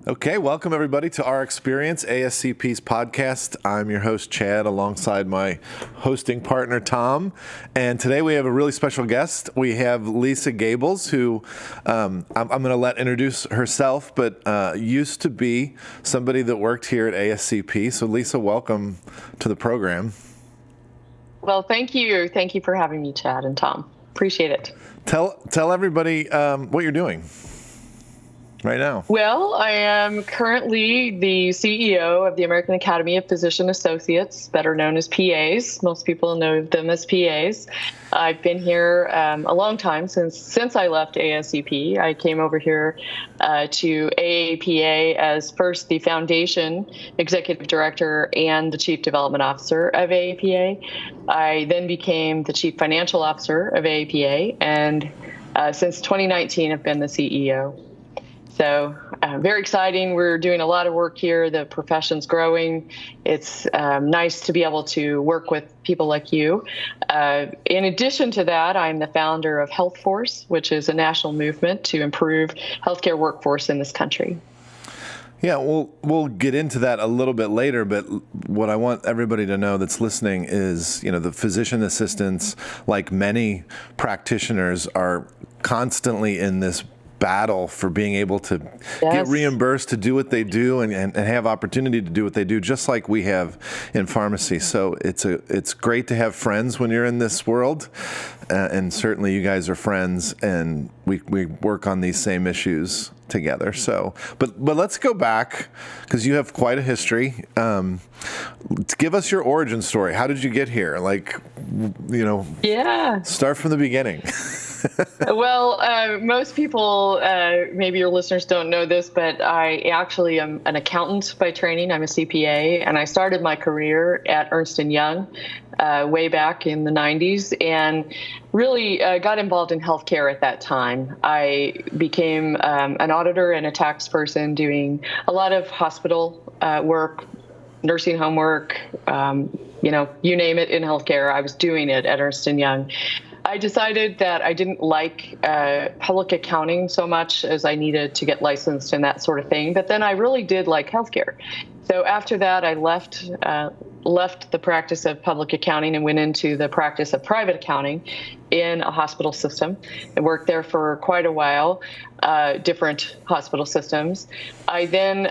Okay, welcome everybody to Our Experience, ASCP's podcast. I'm your host, Chad, alongside my hosting partner, Tom. And today we have a really special guest. We have Lisa Gables, who I'm going to let introduce herself, but used to be somebody that worked here at ASCP. So Lisa, welcome to the program. Well, thank you. Thank you for having me, Chad and Tom. Appreciate it. Tell everybody what you're doing right now. Well, I am currently the CEO of the American Academy of Physician Associates, better known as PAs. Most people know them as PAs. I've been here a long time, since I left ASCP. I came over here to AAPA as first the foundation executive director and the chief development officer of AAPA. I then became the chief financial officer of AAPA, and since 2019, I've been the CEO. So very exciting. We're doing a lot of work here. The profession's growing. It's nice to be able to work with people like you. In addition to that, I'm the founder of Health Force, which is a national movement to improve healthcare workforce in this country. Yeah, we'll get into that a little bit later, but what I want everybody to know that's listening is, the physician assistants, like many practitioners, are constantly in this battle for being able to get reimbursed to do what they do and have opportunity to do what they do, just like we have in pharmacy. So it's great to have friends when you're in this world, and certainly you guys are friends, and we work on these same issues together. So, but let's go back, because you have quite a history. Give us your origin story. How did you get here? Start from the beginning. Well, most people, maybe your listeners don't know this, but I actually am an accountant by training. I'm a CPA, and I started my career at Ernst & Young way back in the 90s, and really got involved in healthcare at that time. I became an auditor and a tax person, doing a lot of hospital work, nursing home work, you name it in healthcare. I was doing it at Ernst & Young. I decided that I didn't like public accounting so much as I needed to get licensed and that sort of thing. But then I really did like healthcare. So after that, I left the practice of public accounting and went into the practice of private accounting in a hospital system. I worked there for quite a while, different hospital systems. I then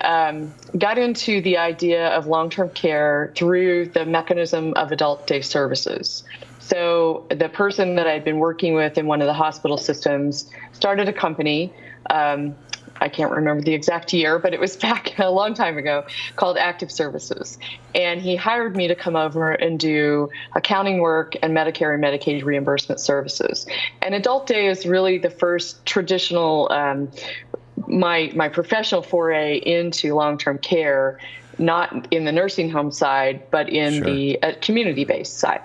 got into the idea of long-term care through the mechanism of adult day services. So the person that I'd been working with in one of the hospital systems started a company. I can't remember the exact year, but it was back a long time ago, called Active Services. And he hired me to come over and do accounting work and Medicare and Medicaid reimbursement services. And Adult Day is really the first traditional, my professional foray into long-term care, not in the nursing home side, but in the community-based side.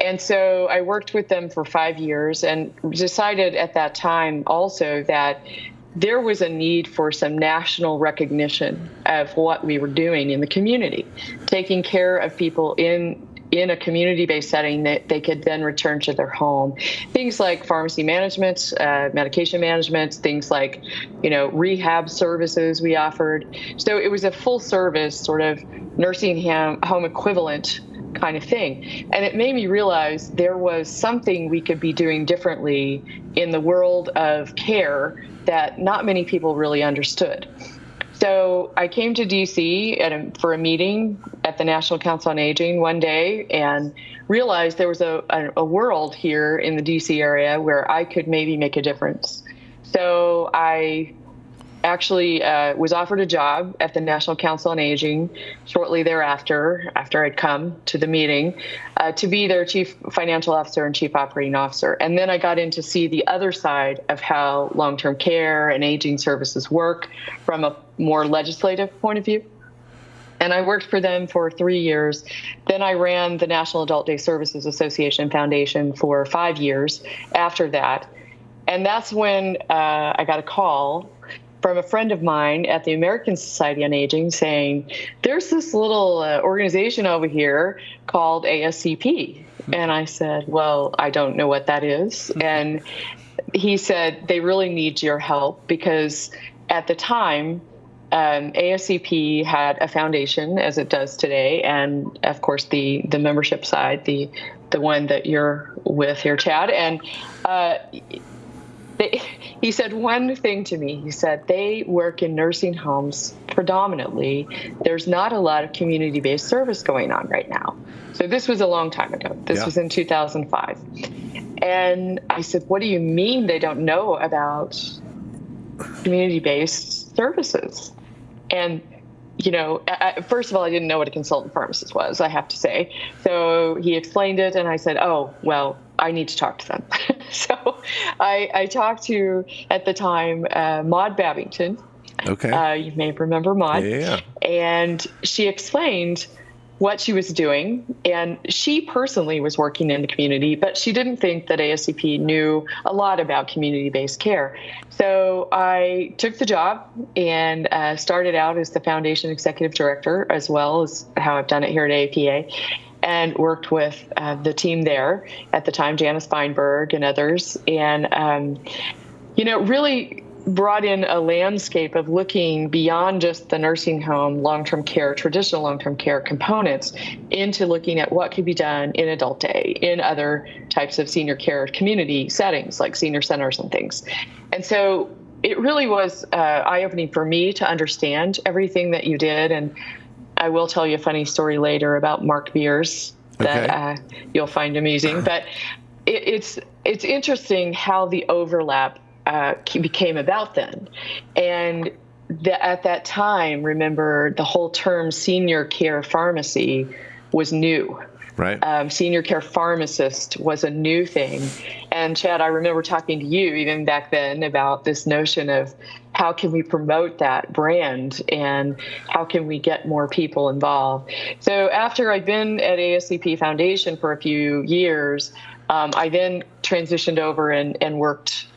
And so I worked with them for 5 years and decided at that time also that there was a need for some national recognition of what we were doing in the community, taking care of people in a community-based setting that they could then return to their home. Things like pharmacy management, medication management, things like, rehab services we offered. So it was a full service sort of nursing home equivalent kind of thing. And it made me realize there was something we could be doing differently in the world of care that not many people really understood. So I came to DC for a meeting at the National Council on Aging one day and realized there was a world here in the DC area where I could maybe make a difference. So I actually was offered a job at the National Council on Aging shortly thereafter, after I'd come to the meeting, to be their chief financial officer and chief operating officer. And then I got in to see the other side of how long-term care and aging services work from a more legislative point of view. And I worked for them for 3 years. Then I ran the National Adult Day Services Association Foundation for 5 years after that. And that's when I got a call from a friend of mine at the American Society on Aging saying, there's this little organization over here called ASCP. And I said, well, I don't know what that is. And he said, they really need your help because at the time, ASCP had a foundation, as it does today, and of course the membership side, the one that you're with here, Chad. And he said one thing to me. He said they work in nursing homes predominantly. There's not a lot of community-based service going on right now. So this was a long time ago. This was in 2005. And I said, what do you mean they don't know about community-based services? And, first of all, I didn't know what a consultant pharmacist was, I have to say. So he explained it, and I said, oh, well, I need to talk to them. So I talked to, at the time, Maud Babington. Okay. You may remember Maud. Yeah. And she explained what she was doing. And she personally was working in the community, but she didn't think that ASCP knew a lot about community-based care. So I took the job and started out as the foundation executive director, as well as how I've done it here at APA, and worked with the team there at the time, Janice Feinberg and others. And, really brought in a landscape of looking beyond just the nursing home, long-term care, traditional long-term care components, into looking at what could be done in adult day, in other types of senior care community settings like senior centers and things. And so it really was eye-opening for me to understand everything that you did. And I will tell you a funny story later about Mark Beers that you'll find amusing. But it's interesting how the overlap became about then. And at that time, remember, the whole term senior care pharmacy was new. Right. Senior care pharmacist was a new thing. And Chad, I remember talking to you even back then about this notion of how can we promote that brand and how can we get more people involved. So after I'd been at ASCP Foundation for a few years, I then transitioned over and worked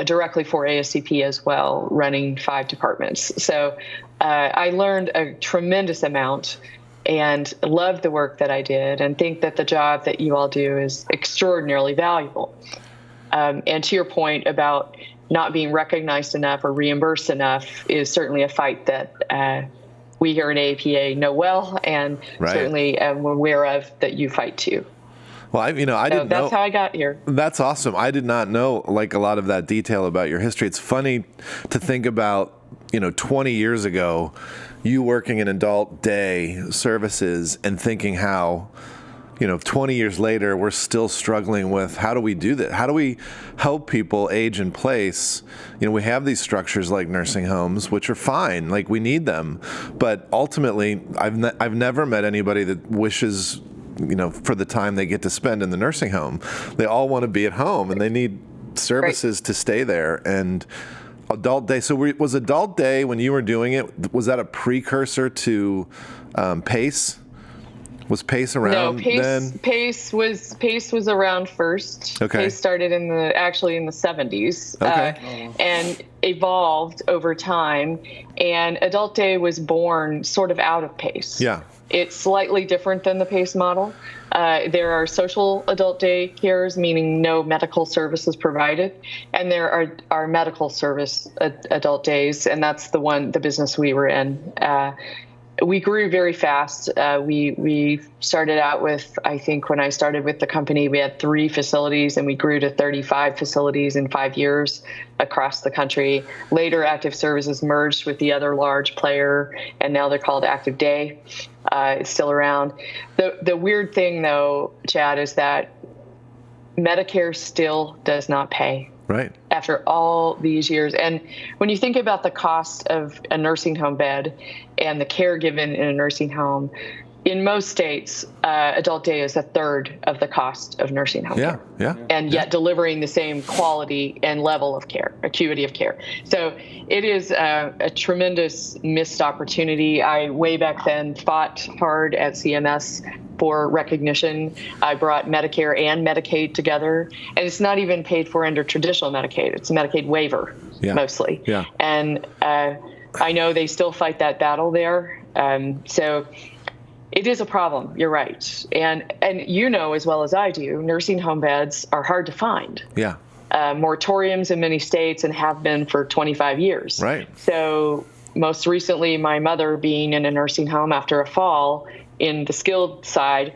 directly for ASCP as well, running 5 departments. So I learned a tremendous amount and loved the work that I did, and think that the job that you all do is extraordinarily valuable. And to your point about not being recognized enough or reimbursed enough is certainly a fight that we here at APA know well, and certainly am aware of that you fight too. Well, I didn't know. That's how I got here. That's awesome. I did not know a lot of that detail about your history. It's funny to think about, 20 years ago, you working in adult day services and thinking how, 20 years later, we're still struggling with how do we do that? How do we help people age in place? We have these structures like nursing homes, which are fine, like we need them. But ultimately, I've never met anybody that wishes for the time they get to spend in the nursing home. They all want to be at home, and they need services to stay there. And adult day. So was adult day, when you were doing it, was that a precursor to PACE? Was PACE around then? PACE was around first. Okay. PACE started in the 70s. Okay. And evolved over time. And adult day was born sort of out of PACE. Yeah. It's slightly different than the PACE model. There are social adult day cares, meaning no medical services provided, and there are medical service adult days, and that's the business we were in. We grew very fast. We started out with, I think when I started with the company, we had 3 facilities, and we grew to 35 facilities in 5 years across the country. Later, Active Services merged with the other large player, and now they're called Active Day. It's still around. The weird thing, though, Chad, is that Medicare still does not pay. Right. After all these years. And when you think about the cost of a nursing home bed and the care given in a nursing home, in most states, adult day is a third of the cost of nursing home care. Yeah. And yet delivering the same quality and level of care, acuity of care. So it is a tremendous missed opportunity. I, way back then, fought hard at CMS for recognition. I brought Medicare and Medicaid together, and it's not even paid for under traditional Medicaid. It's a Medicaid waiver, mostly. Yeah. And I know they still fight that battle there. So it is a problem. You're right. And as well as I do, nursing home beds are hard to find. Yeah. Moratoriums in many states and have been for 25 years. Right. So most recently, my mother being in a nursing home after a fall in the skilled side,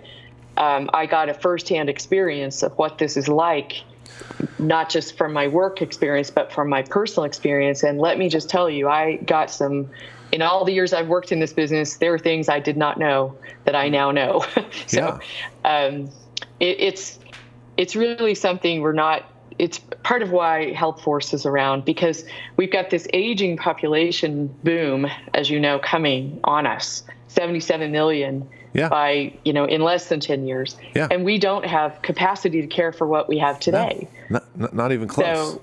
I got a firsthand experience of what this is like, not just from my work experience, but from my personal experience. And let me just tell you, I got in all the years I've worked in this business, there are things I did not know that I now know. So it's really something it's part of why Health Force is around, because we've got this aging population boom, as you know, coming on us, 77 million by, in less than 10 years. Yeah. And we don't have capacity to care for what we have today. No, not even close. So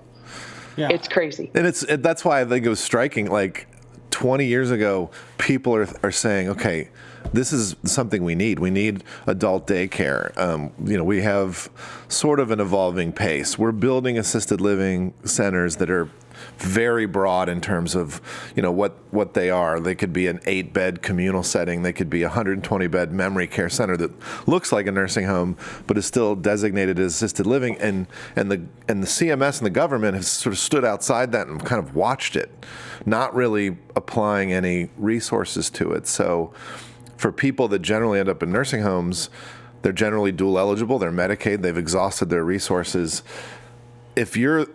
it's crazy. And that's why I think it was striking. Like 20 years ago, people are saying, okay, this is something we need. We need adult daycare. We have sort of an evolving pace. We're building assisted living centers that are very broad in terms of, what they are. They could be an 8-bed communal setting. They could be a 120-bed memory care center that looks like a nursing home, but is still designated as assisted living. And the CMS and the government have sort of stood outside that and kind of watched it, not really applying any resources to it. So for people that generally end up in nursing homes, they're generally dual eligible. They're Medicaid. They've exhausted their resources. If you're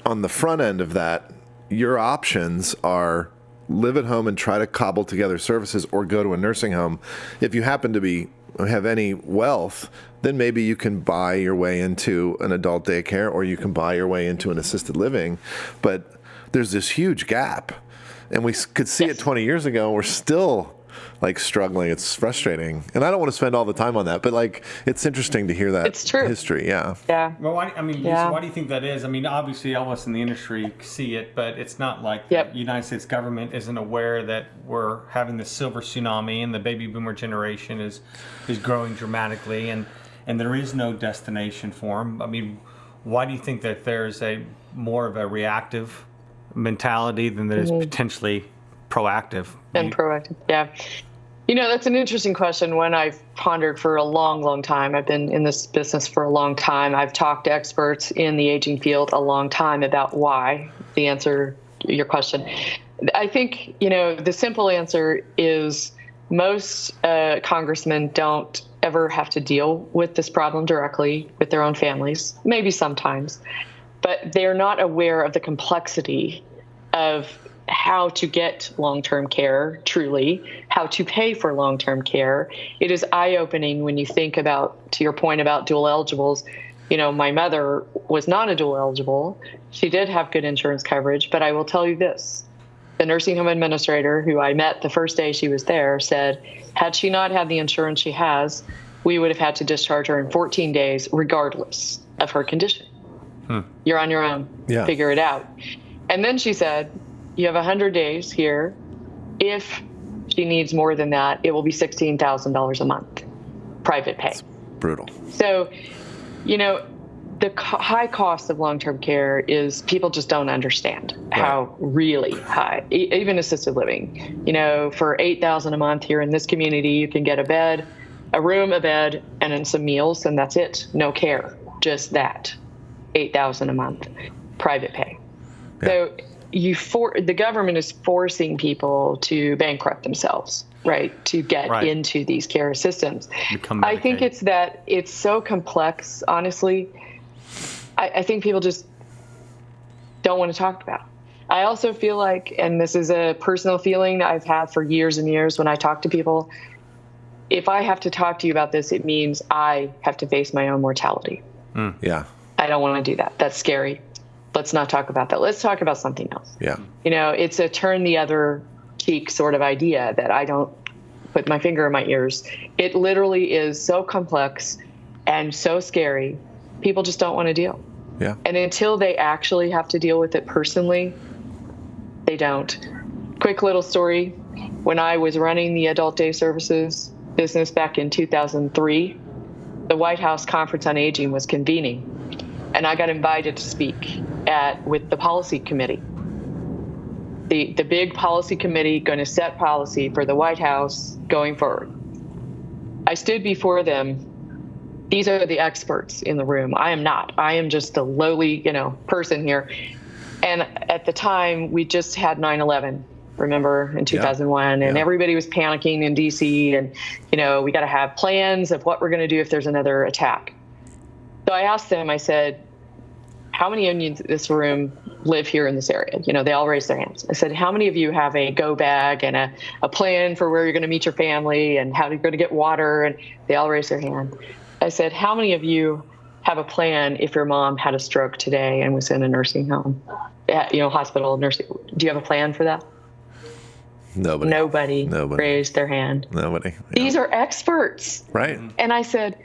on the front end of that, your options are live at home and try to cobble together services, or go to a nursing home. If you happen to have any wealth, then maybe you can buy your way into an adult daycare, or you can buy your way into an assisted living. But there's this huge gap, and we could see it 20 years ago. We're still struggling. It's frustrating, and I don't want to spend all the time on that, but it's interesting to hear that. It's true. History. Yeah. Well, why do you think that is? I mean, obviously all of us in the industry see it, but it's not like the United States government isn't aware that we're having this silver tsunami and the baby boomer generation is growing dramatically, and there is no destination for them. I mean, why do you think that there's more of a reactive mentality than there is potentially proactive? And proactive, yeah. That's an interesting question, one I've pondered for a long, long time. I've been in this business for a long time. I've talked to experts in the aging field a long time about why. The answer to your question, I think, the simple answer is most congressmen don't ever have to deal with this problem directly with their own families, maybe sometimes, but they're not aware of the complexity of how to get long-term care, truly, how to pay for long-term care. It is eye-opening when you think about, to your point about dual eligibles. My mother was not a dual eligible. She did have good insurance coverage, but I will tell you this. The nursing home administrator who I met the first day she was there said, had she not had the insurance she has, we would have had to discharge her in 14 days, regardless of her condition. You're on your own. Yeah. Figure it out. And then she said, you have 100 days here. If she needs more than that, it will be $16,000 a month, private pay. That's brutal. So, the high cost of long-term care is people just don't understand how really high, even assisted living. For $8,000 a month here in this community, you can get a bed, a room, a bed, and then some meals, and that's it. No care, just that. $8,000 a month, private pay. Yeah. So the government is forcing people to bankrupt themselves, right, to get into these care systems. I think it's that it's so complex, honestly. I think people just don't want to talk about it. I also feel like, and this is a personal feeling that I've had for years and years when I talk to people, if I have to talk to you about this, it means I have to face my own mortality. Yeah. I don't want to do that. That's scary. Let's not talk about that. Let's talk about something else. Yeah. It's a turn the other cheek sort of idea that I don't put my finger in my ears. It literally is so complex and so scary. People just don't want to deal. Yeah. And until they actually have to deal with it personally, they don't. Quick little story. When I was running the adult day services business back in 2003, the White House Conference on Aging was convening, and I got invited to speak with the policy committee. The big policy committee going to set policy for the White House going forward. I stood before them. These are the experts in the room. I am not. I am just a lowly, person here. And at the time, we just had 9/11 remember, in 2001, and everybody was panicking in DC, and, we got to have plans of what we're going to do if there's another attack. So I asked them, I said, how many of you in this room live here in this area? They all raised their hands. I said, how many of you have a go bag and a plan for where you're going to meet your family and how you're going to get water? And they all raised their hand. I said, how many of you have a plan if your mom had a stroke today and was in a nursing home, hospital, nursing? Do you have a plan for that? Nobody raised their hand. Nobody. Yeah. These are experts. Right. And I said,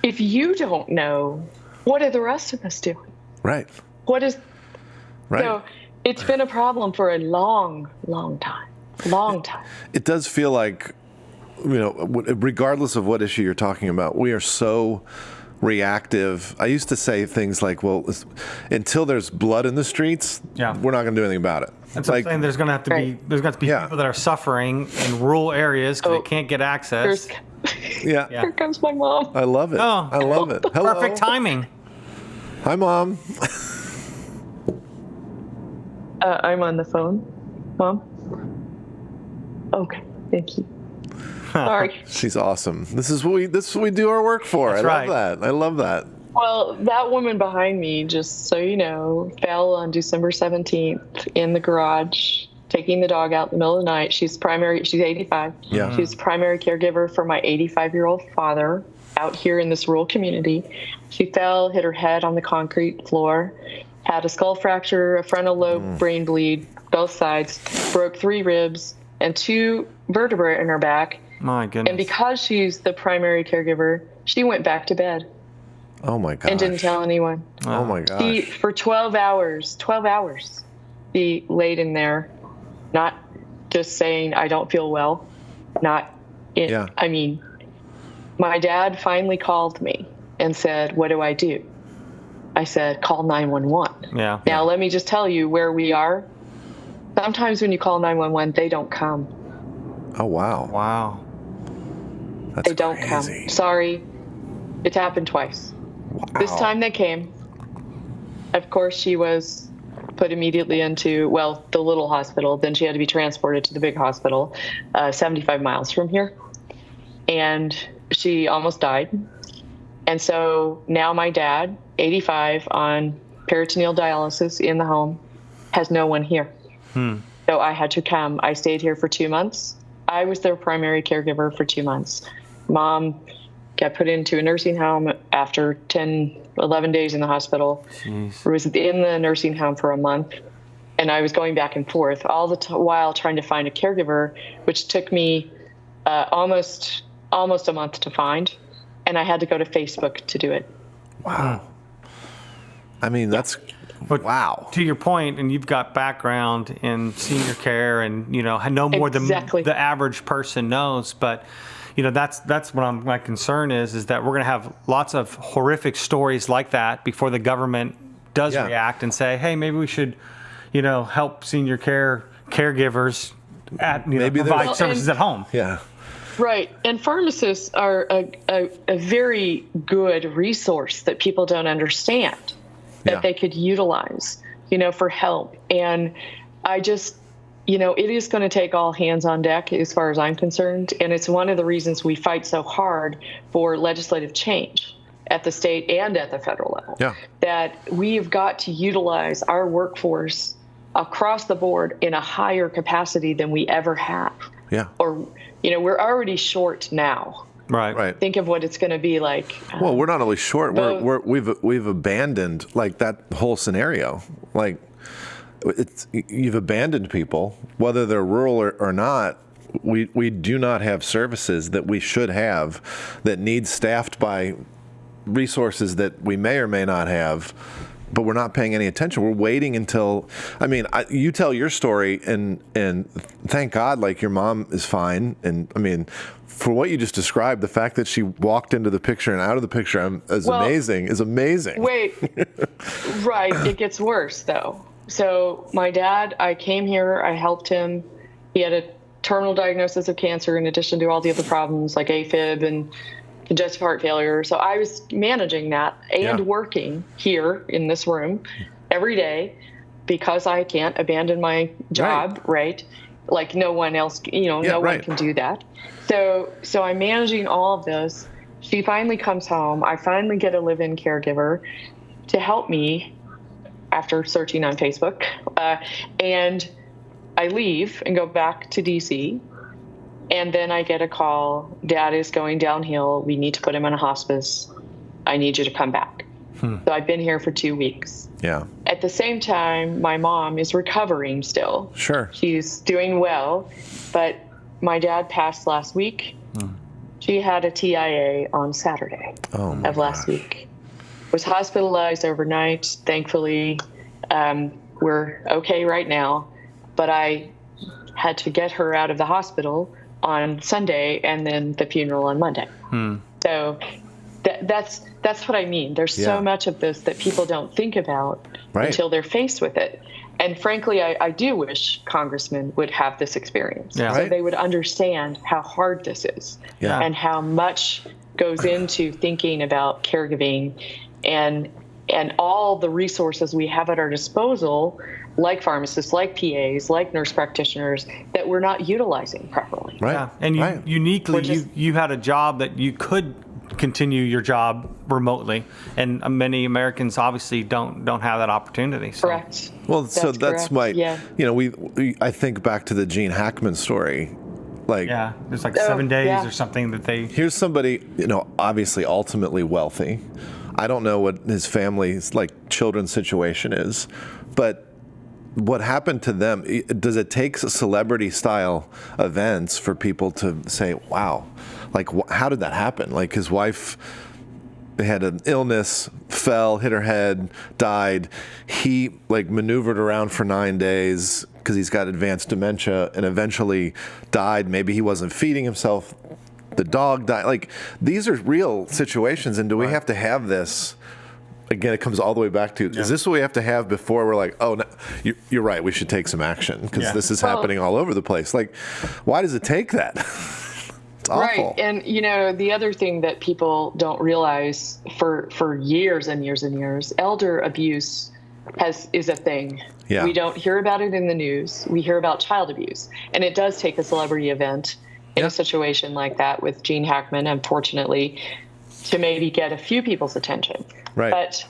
if you don't know, what are the rest of us doing? Right. Right. So it's been a problem for a long, long time. It does feel like, regardless of what issue you're talking about, we are so reactive. I used to say things like, well, until there's blood in the streets, we're not going to do anything about it. That's what I'm saying. There's going to have to be people that are suffering in rural areas because they can't get access. Here comes my mom. I love it. Oh. I love it. Hello. Perfect timing. Hi, Mom. I'm on the phone. Mom? Okay, thank you. Sorry. She's awesome. This is what we do our work for. That's right. I love that. Well, that woman behind me, just so you know, fell on December 17th in the garage, taking the dog out in the middle of the night. She's 85. Yeah. She's primary caregiver for my 85-year-old father out here in this rural community. She fell, hit her head on the concrete floor, had a skull fracture, a frontal lobe brain bleed, both sides, broke 3 ribs and 2 vertebrae in her back. My goodness. And because she's the primary caregiver, she went back to bed. Oh my gosh. And didn't tell anyone. Oh my gosh. For 12 hours, she laid in there, not just saying, I don't feel well. I mean, my dad finally called me and said, what do I do? I said, call 911. Yeah. Now, let me just tell you where we are. Sometimes when you call 911, they don't come. Oh, wow. Wow. That's they don't crazy. Come. Sorry. It's happened twice. Wow. This time they came. Of course, she was put immediately into, the little hospital. Then she had to be transported to the big hospital, 75 miles from here. And she almost died. And so now my dad, 85, on peritoneal dialysis in the home, has no one here. So I had to come. I stayed here for 2 months. I was their primary caregiver for 2 months. Mom got put into a nursing home after 10, 11 days in the hospital. Jeez. I was in the nursing home for a month, and I was going back and forth all the while trying to find a caregiver, which took me almost a month to find, and I had to go to Facebook to do it. Wow. I mean, that's... But wow. To your point, and you've got background in senior care and, know more than the average person knows. But, that's what my concern is that we're going to have lots of horrific stories like that before the government does react and say, hey, maybe we should, help senior caregivers provide services at home. Yeah. Right. And pharmacists are a very good resource that people don't understand. That they could utilize, for help. And I just, it is going to take all hands on deck as far as I'm concerned. And it's one of the reasons we fight so hard for legislative change at the state and at the federal level. Yeah. That we've got to utilize our workforce across the board in a higher capacity than we ever have. Yeah. Or, we're already short now. Right. Think of what it's going to be like. Well, we're not only short; we've abandoned that whole scenario. You've abandoned people, whether they're rural or not. We do not have services that we should have, that need staffed by resources that we may or may not have. But we're not paying any attention. We're waiting until, you tell your story, and thank God, your mom is fine. And for what you just described, the fact that she walked into the picture and out of the picture is amazing. Wait, right. It gets worse, though. So my dad, I came here, I helped him. He had a terminal diagnosis of cancer in addition to all the other problems like AFib and congestive heart failure. So I was managing that and working here in this room every day. because I can't abandon my job, right? Like no one else, no one can do that. So I'm managing all of this. She finally comes home. I finally get a live-in caregiver to help me after searching on Facebook. And I leave and go back to DC. And then I get a call. Dad is going downhill. We need to put him in a hospice. I need you to come back. So I've been here for 2 weeks. Yeah. At the same time, my mom is recovering still. Sure. She's doing well, but my dad passed last week. She had a TIA on Saturday of last week. Was hospitalized overnight. Thankfully, we're okay right now, but I had to get her out of the hospital on Sunday and then the funeral on Monday. So that's what I mean. There's so much of this that people don't think about until they're faced with it. And frankly, I do wish congressmen would have this experience so they would understand how hard this is and how much goes into thinking about caregiving and all the resources we have at our disposal, like pharmacists, like PAs, like nurse practitioners, that we're not utilizing properly. Right. Yeah. And uniquely, you had a job that you could continue your job remotely, and many Americans obviously don't have that opportunity. So. Correct. Well, that's I think back to the Gene Hackman story. There's like 7 days or something that they. Here's somebody, obviously ultimately wealthy. I don't know what his family's children's situation is, but what happened to them? Does it take celebrity style events for people to say, "Wow"? How did that happen? His wife had an illness, fell, hit her head, died. He maneuvered around for 9 days because he's got advanced dementia and eventually died. Maybe he wasn't feeding himself. The dog died. These are real situations. And do we have to have this? Again, it comes all the way back to, is this what we have to have before we're like, oh, no, you're right, we should take some action because this is happening all over the place. Why does it take that? It's awful. Right. And, the other thing that people don't realize for years and years and years, elder abuse is a thing. Yeah. We don't hear about it in the news. We hear about child abuse. And it does take a celebrity event in a situation like that with Gene Hackman, unfortunately, to maybe get a few people's attention. Right. But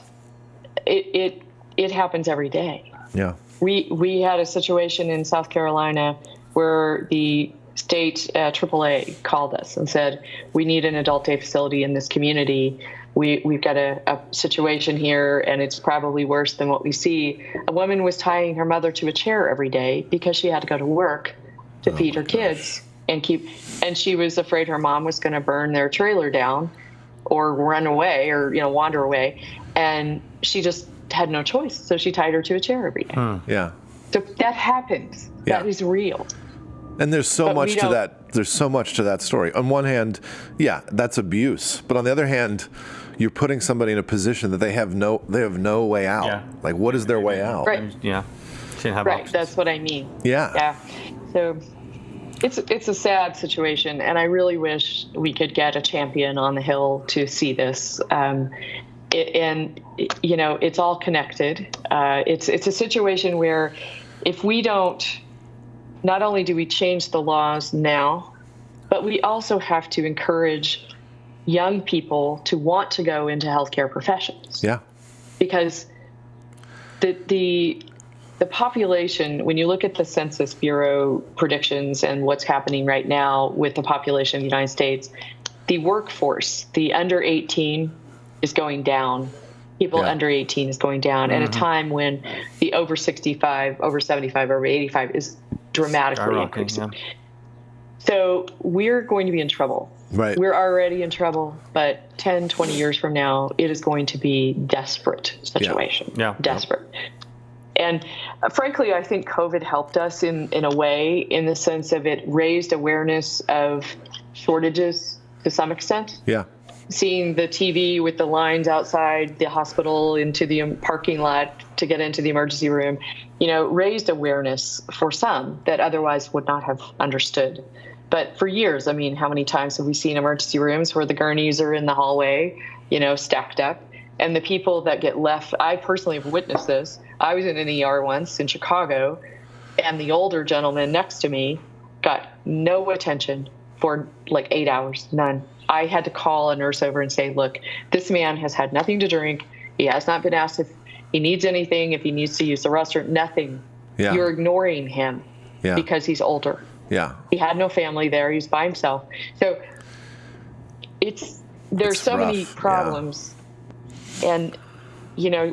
it happens every day. Yeah. We had a situation in South Carolina where the state AAA called us and said, we need an adult day facility in this community. We've got a situation here, and it's probably worse than what we see. A woman was tying her mother to a chair every day because she had to go to work to feed her kids and she was afraid her mom was going to burn their trailer down or run away or, wander away. And she just had no choice. So she tied her to a chair every day. Yeah. So that happens. Yeah. That is real. And there's so much to that. There's so much to that story. On one hand, that's abuse. But on the other hand, you're putting somebody in a position that they have no way out. Yeah. What is their way out? Right. Yeah. Shouldn't have options. That's what I mean. Yeah. Yeah. So it's a sad situation, and I really wish we could get a champion on the Hill to see this. It's all connected. It's a situation where if we don't, not only do we change the laws now, but we also have to encourage young people to want to go into healthcare professions. Yeah. Because the population, when you look at the Census Bureau predictions and what's happening right now with the population of the United States, the workforce, the under 18 is going down. People under 18 is going down at a time when the over 65, over 75, over 85 is dramatically increasing. Yeah. So we're going to be in trouble. Right. We're already in trouble, but 10, 20 years from now, it is going to be desperate situation. Yeah. Desperate. And frankly, I think COVID helped us in a way, in the sense of it raised awareness of shortages to some extent. Yeah. Seeing the TV with the lines outside the hospital into the parking lot to get into the emergency room, raised awareness for some that otherwise would not have understood. But for years, how many times have we seen emergency rooms where the gurneys are in the hallway, stacked up? And the people that get left, I personally have witnessed this. I was in an ER once in Chicago, and the older gentleman next to me got no attention for like 8 hours, none. I had to call a nurse over and say, look, this man has had nothing to drink. He has not been asked if he needs anything, if he needs to use the restroom, nothing. Yeah. You're ignoring him because he's older. Yeah. He had no family there. He's by himself. So there's so many problems. Yeah. And,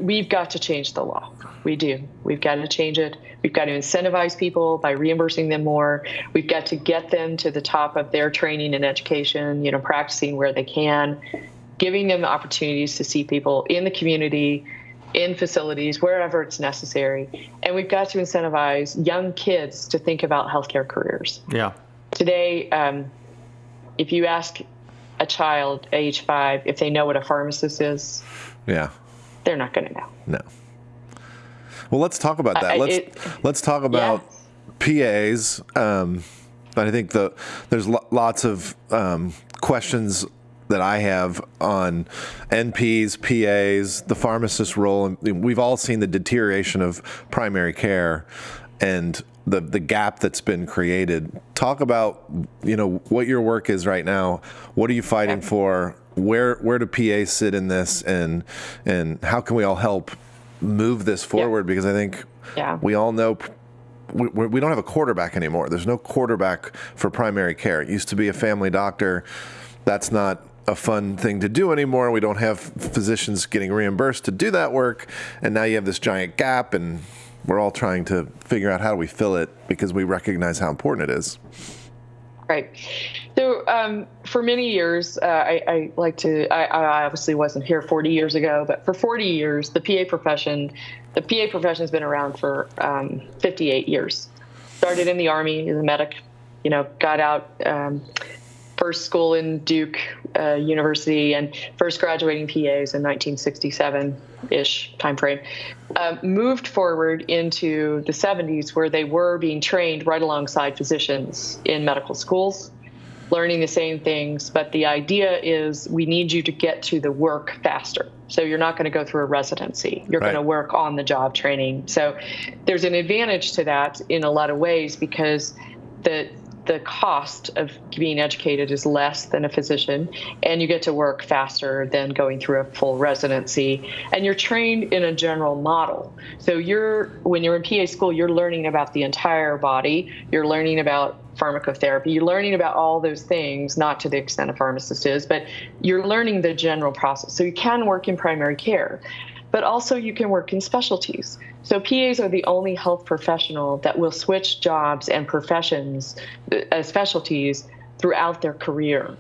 we've got to change the law. We do. We've got to change it. We've got to incentivize people by reimbursing them more. We've got to get them to the top of their training and education, practicing where they can, giving them opportunities to see people in the community, in facilities, wherever it's necessary. And we've got to incentivize young kids to think about healthcare careers. Yeah. Today, if you ask a child age 5 if they know what a pharmacist is, they're not going to know. No. Well, let's talk about that. Let's talk about PAs. I think there's lots of questions that I have on NPs, PAs, the pharmacist role. And we've all seen the deterioration of primary care and the gap that's been created. Talk about, what your work is right now. What are you fighting for? Where do PAs sit in this, and how can we all help move this forward? Because I think we all know we don't have a quarterback anymore. There's no quarterback for primary care. It used to be a family doctor. That's not a fun thing to do anymore. We don't have physicians getting reimbursed to do that work. And now you have this giant gap, and we're all trying to figure out how do we fill it because we recognize how important it is. Right. So for many years, I obviously wasn't here 40 years ago, but for 40 years, the PA profession has been around for 58 years. Started in the Army as a medic, got out, first school in Duke University, and first graduating PAs in 1967-ish timeframe. Moved forward into the 70s, where they were being trained right alongside physicians in medical schools, learning the same things. But the idea is we need you to get to the work faster. So you're not going to go through a residency. You're going to work on the job training. So there's an advantage to that in a lot of ways, because the cost of being educated is less than a physician, and you get to work faster than going through a full residency, and you're trained in a general model. So when you're in PA school, you're learning about the entire body, you're learning about pharmacotherapy, you're learning about all those things, not to the extent a pharmacist is, but you're learning the general process. So you can work in primary care, but also you can work in specialties. So PAs are the only health professional that will switch jobs and professions, specialties throughout their career.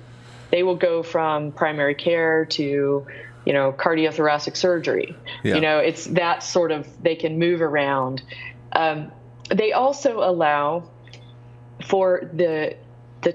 They will go from primary care to, cardiothoracic surgery. Yeah. It's that sort of, they can move around. They also allow for the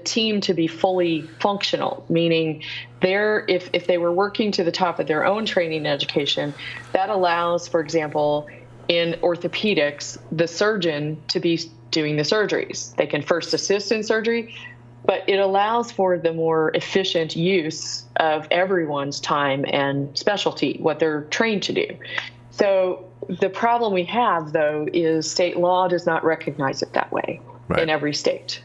team to be fully functional, meaning if they were working to the top of their own training and education, that allows, for example, in orthopedics, the surgeon to be doing the surgeries. They can first assist in surgery, but it allows for the more efficient use of everyone's time and specialty, what they're trained to do. So the problem we have, though, is state law does not recognize it that way in every state.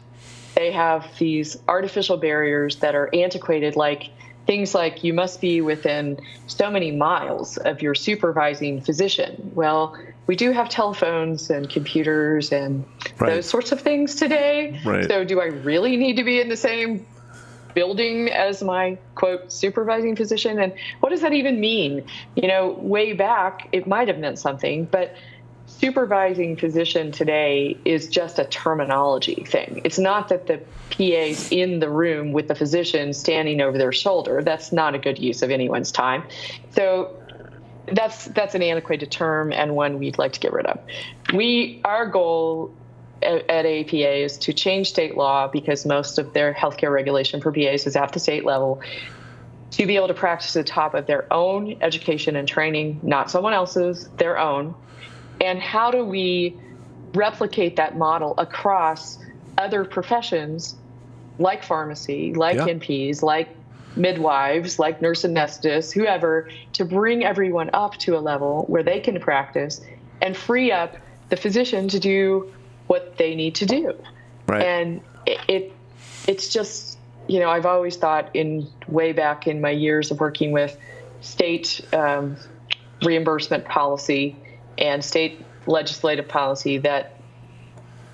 They have these artificial barriers that are antiquated, like things like you must be within so many miles of your supervising physician. Well, we do have telephones and computers and those sorts of things today. Right. So do I really need to be in the same building as my, quote, supervising physician? And what does that even mean? Way back, it might have meant something, but supervising physician today is just a terminology thing. It's not that the PA's in the room with the physician standing over their shoulder. That's not a good use of anyone's time. So that's an antiquated term, and one we'd like to get rid of. Our goal at APA is to change state law, because most of their healthcare regulation for PAs is at the state level, to be able to practice at the top of their own education and training, not someone else's, their own. And how do we replicate that model across other professions like pharmacy, like NPs, like midwives like nurse anesthetist, whoever, to bring everyone up to a level where they can practice and free up the physician to do what they need to do. Right. And it's just, I've always thought way back in my years of working with state reimbursement policy and state legislative policy that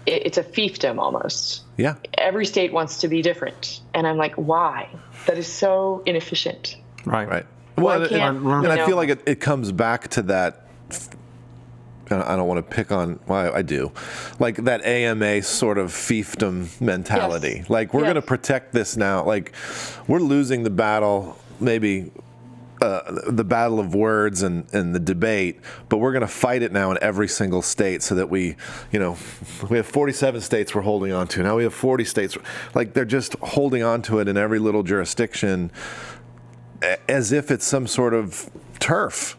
it's a fiefdom almost. Yeah. Every state wants to be different. And I'm like, why? That is so inefficient. Right. Well, and I feel like it comes back to that. I don't want to pick on, well, I do, like that AMA sort of fiefdom mentality. Yes. Like, we're going to protect this now. Like, we're losing the battle, maybe the battle of words and the debate, but we're going to fight it now in every single state so that we have 47 states we're holding on to. Now we have 40 states. Like, they're just holding on to it in every little jurisdiction as if it's some sort of turf.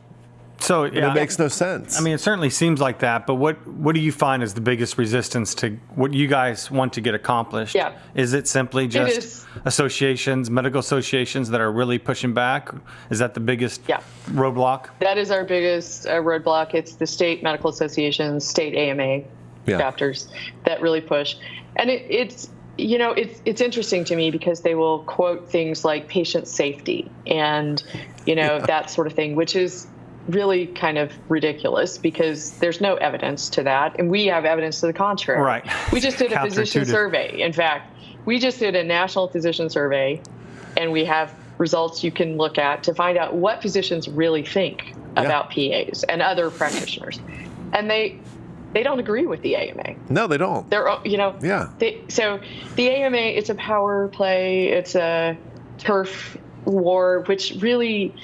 So yeah, it makes no sense. I mean, it certainly seems like that. But what do you find is the biggest resistance to what you guys want to get accomplished? Yeah. Is it simply just associations, medical associations that are really pushing back? Is that the biggest roadblock? That is our biggest roadblock. It's the state medical associations, state AMA chapters that really push. And it's interesting to me because they will quote things like patient safety and that sort of thing, which is really kind of ridiculous because there's no evidence to that. And we have evidence to the contrary. Right. We just did a physician survey. In fact, we just did a national physician survey, and we have results you can look at to find out what physicians really think about PAs and other practitioners. And they don't agree with the AMA. No, they don't. They're, so the AMA, it's a power play. It's a turf war, which really,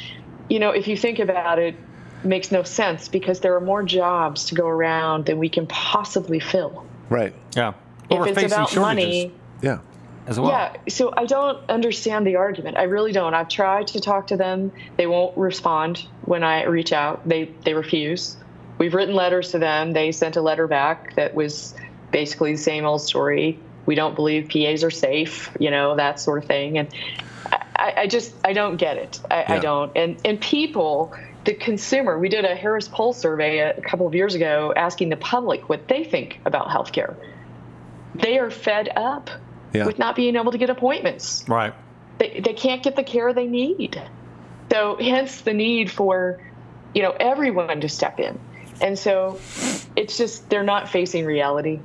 if you think about it, makes no sense because there are more jobs to go around than we can possibly fill. Right. Yeah. Well, if it's about money. Yeah. As well. Yeah. So I don't understand the argument. I really don't. I've tried to talk to them. They won't respond when I reach out. They refuse. We've written letters to them. They sent a letter back that was basically the same old story. We don't believe PAs are safe, that sort of thing. And I don't get it. I don't. And people, the consumer, we did a Harris Poll survey a couple of years ago asking the public what they think about healthcare. They are fed up with not being able to get appointments. Right. They can't get the care they need. So hence the need for, everyone to step in. And so it's just, they're not facing reality.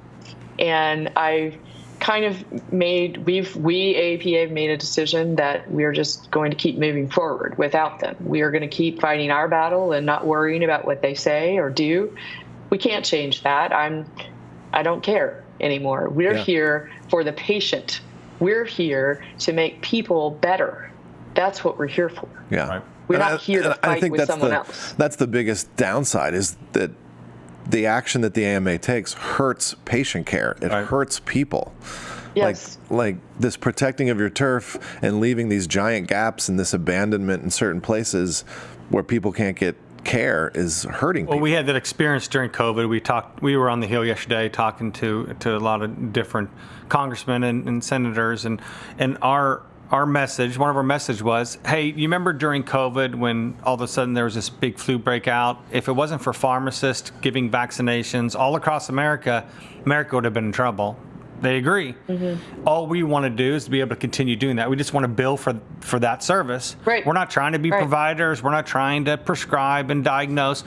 And I kind of we AAPA have made a decision that we are just going to keep moving forward without them. We are going to keep fighting our battle and not worrying about what they say or do. We can't change that. I don't care anymore. We're here for the patient. We're here to make people better. That's what we're here for. Yeah. Right. We're not here to fight with someone else. That's the biggest downside is that the action that the AMA takes hurts patient care. It hurts people. Yes. Like this protecting of your turf and leaving these giant gaps and this abandonment in certain places where people can't get care is hurting people. Well, we had that experience during COVID. We were on the Hill yesterday talking to a lot of different congressmen and senators, and our message, one of our message was, hey, you remember during COVID when all of a sudden there was this big flu breakout? If it wasn't for pharmacists giving vaccinations all across America would have been in trouble. They agree. Mm-hmm. All we want to do is to be able to continue doing that. We just want to bill for that service. Right. We're not trying to be providers. We're not trying to prescribe and diagnose.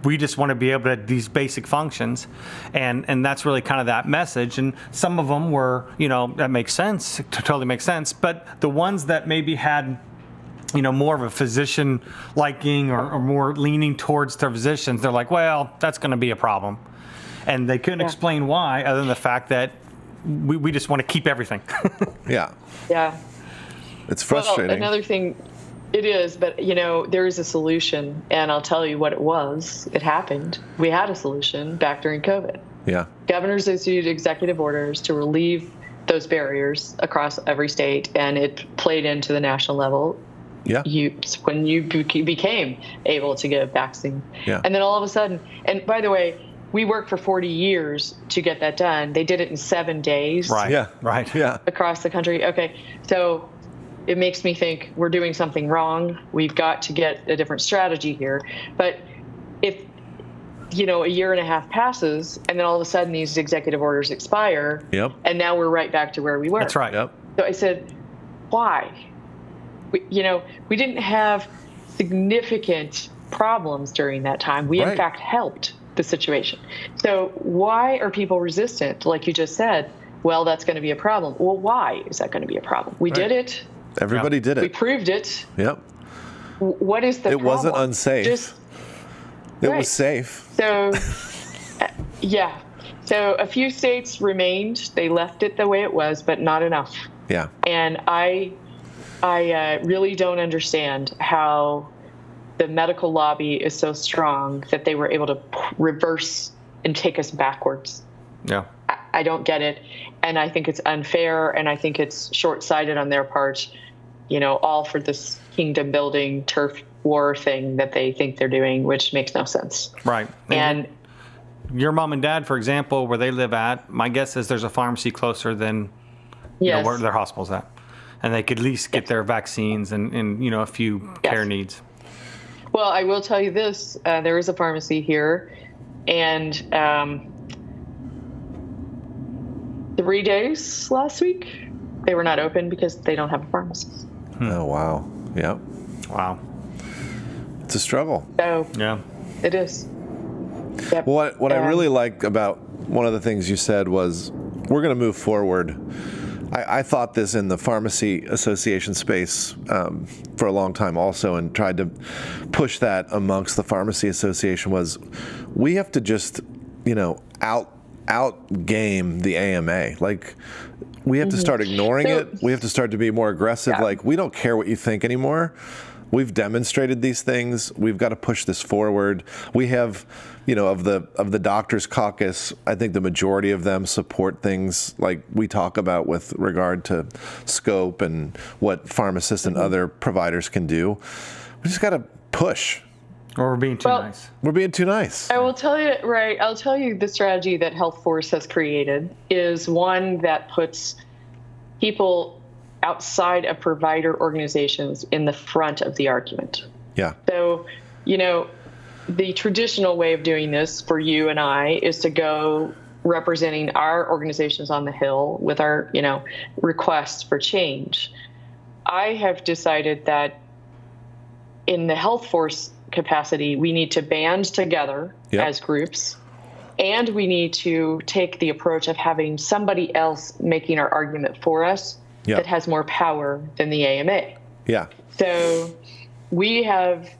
We just want to be able to these basic functions, and that's really kind of that message. And some of them were, that makes sense, it totally makes sense. But the ones that maybe had, more of a physician liking or more leaning towards their physicians, they're like, well, that's going to be a problem. And they couldn't explain why, other than the fact that we just want to keep everything. Yeah. It's frustrating. Well, another thing, it is, but there is a solution, and I'll tell you what it was. It happened. We had a solution back during COVID. Yeah. Governors issued executive orders to relieve those barriers across every state, and it played into the national level. Yeah. When you became able to get a vaccine. Yeah. And then all of a sudden, and by the way, we worked for 40 years to get that done. They did it in 7 days. Right. Yeah. Right. Yeah. Across the country. Okay. So it makes me think we're doing something wrong. We've got to get a different strategy here. But if, a year and a half passes and then all of a sudden these executive orders expire, and now we're right back to where we were. That's right. Yep. So I said, why? We didn't have significant problems during that time. We, in fact, helped the situation. So why are people resistant? Like you just said, well, that's going to be a problem. Well, why is that going to be a problem? We did it. Everybody did it. We proved it. Yep. What is the problem? It wasn't unsafe. It was safe. So, So a few states remained. They left it the way it was, but not enough. Yeah. And I really don't understand how the medical lobby is so strong that they were able to reverse and take us backwards. Yeah. I don't get it. And I think it's unfair, and I think it's short-sighted on their part, all for this kingdom building turf war thing that they think they're doing, which makes no sense. Right. And your mom and dad, for example, where they live at, my guess is there's a pharmacy closer than where their hospital's at. And they could at least get their vaccines and a few care needs. Well, I will tell you this. There is a pharmacy here, and 3 days last week, they were not open because they don't have a pharmacist. Oh, wow. Yep. Wow. It's a struggle. So, yeah, it is. Yep. What I really like about one of the things you said was we're going to move forward. I thought this in the pharmacy association space for a long time also, and tried to push that amongst the pharmacy association was we have to just, out game the AMA. Like, we have to start ignoring it. We have to start to be more aggressive. Yeah. Like, we don't care what you think anymore. We've demonstrated these things. We've got to push this forward. We have, of the doctors caucus, I think the majority of them support things like we talk about with regard to scope and what pharmacists and other providers can do. We just got to push. Or we're being too nice. We're being too nice. I will tell you, I'll tell you the strategy that Health Force has created is one that puts people outside of provider organizations in the front of the argument. Yeah. So, the traditional way of doing this for you and I is to go representing our organizations on the Hill with our, requests for change. I have decided that in the Health Force capacity, we need to band together as groups, and we need to take the approach of having somebody else making our argument for us that has more power than the AMA. Yeah. So we have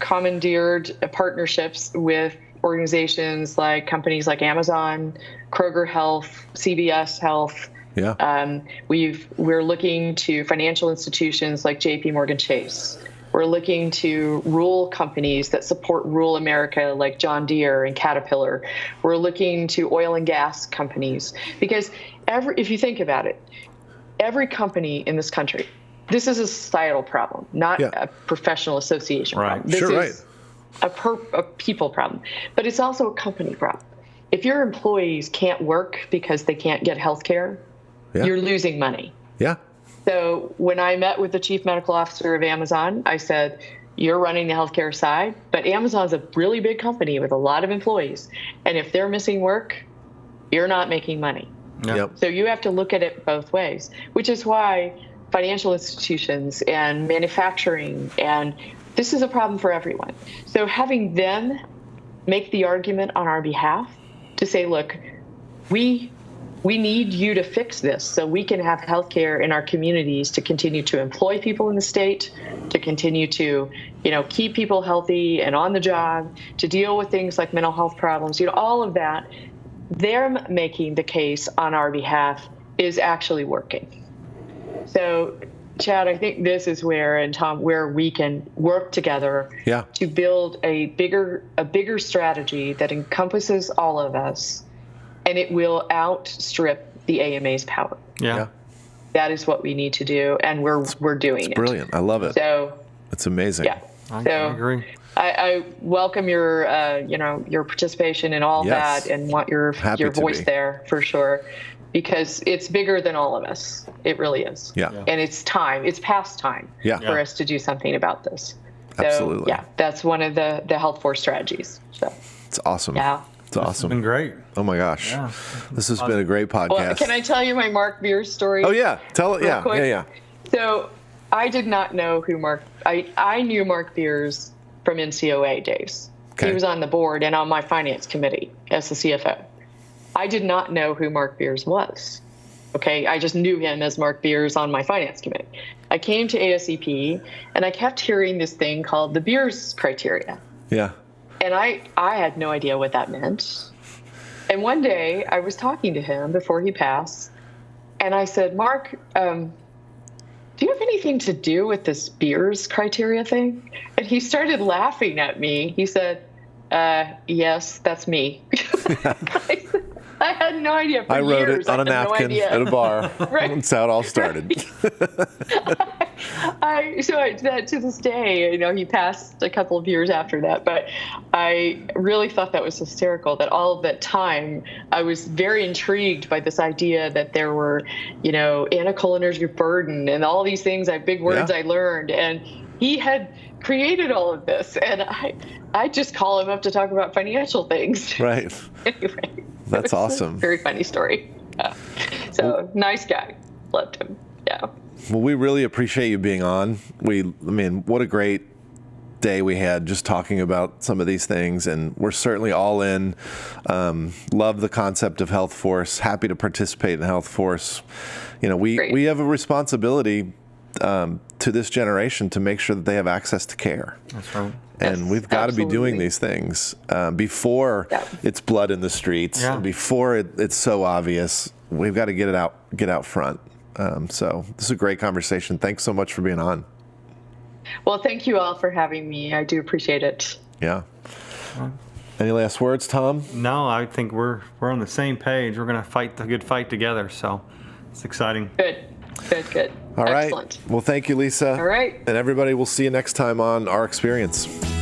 commandeered partnerships with organizations like companies like Amazon, Kroger Health, CVS Health. Yeah. We're looking to financial institutions like JP Morgan Chase. We're looking to rural companies that support rural America like John Deere and Caterpillar. We're looking to oil and gas companies because if you think about it, every company in this country, this is a societal problem, not a professional association problem. This is a people problem, but it's also a company problem. If your employees can't work because they can't get health care, you're losing money. Yeah. So when I met with the chief medical officer of Amazon, I said, you're running the healthcare side, but Amazon's a really big company with a lot of employees. And if they're missing work, you're not making money. Yep. So you have to look at it both ways, which is why financial institutions and manufacturing, and this is a problem for everyone. So having them make the argument on our behalf to say, look, we need you to fix this so we can have healthcare in our communities to continue to employ people in the state, to continue to, keep people healthy and on the job, to deal with things like mental health problems, all of that. Them making the case on our behalf is actually working. So, Chad, I think this is where, and Tom, where we can work together to build a bigger strategy that encompasses all of us, and it will outstrip the AMA's power. Yeah. That is what we need to do, and we're doing it. Brilliant. I love it. So it's amazing. Yeah. I agree. I welcome your participation in all that, and want your voice there for sure. because it's bigger than all of us. It really is. Yeah. And it's past time for us to do something about this. So, Absolutely. yeah, that's one of the health force strategies. So it's awesome. Yeah. It's awesome. It's been great. Oh my gosh. Yeah. This has been a great podcast. Well, can I tell you my Mark Beers story? Oh yeah. Tell it. real Yeah. quick? Yeah. So I did not know who I knew Mark Beers from NCOA days. Okay. He was on the board and on my finance committee as the CFO. I did not know who Mark Beers was. Okay, I just knew him as Mark Beers on my finance committee. I came to ASCP and I kept hearing this thing called the Beers criteria. Yeah. And I had no idea what that meant. And one day I was talking to him before he passed, and I said, Mark, do you have anything to do with this Beers criteria thing? And he started laughing at me. He said, yes, that's me. I had no idea. I wrote years, it on a napkin at a bar. Right. That's how it all started. To this day, he passed a couple of years after that, but I really thought that was hysterical that all of that time I was very intrigued by this idea that there were, anticholinergic burden and all these things, big words I learned. And he had created all of this. And I just call him up to talk about financial things. Right. Anyway. That's awesome. Very funny story. Yeah. So nice guy. Loved him. Yeah. Well, we really appreciate you being on. What a great day we had just talking about some of these things, and we're certainly all in. Love the concept of health force. Happy to participate in health force. We have a responsibility to this generation to make sure that they have access to care. That's right. And we've got to be doing these things before it's blood in the streets, before it's so obvious. We've got to get out front. So this is a great conversation. Thanks so much for being on. Well, thank you all for having me. I do appreciate it. Yeah. Any last words, Tom? No, I think we're on the same page. We're going to fight the good fight together. So it's exciting. Good. All right. Excellent. Well, thank you, Lisa. All right. And everybody, we'll see you next time on Our Experience.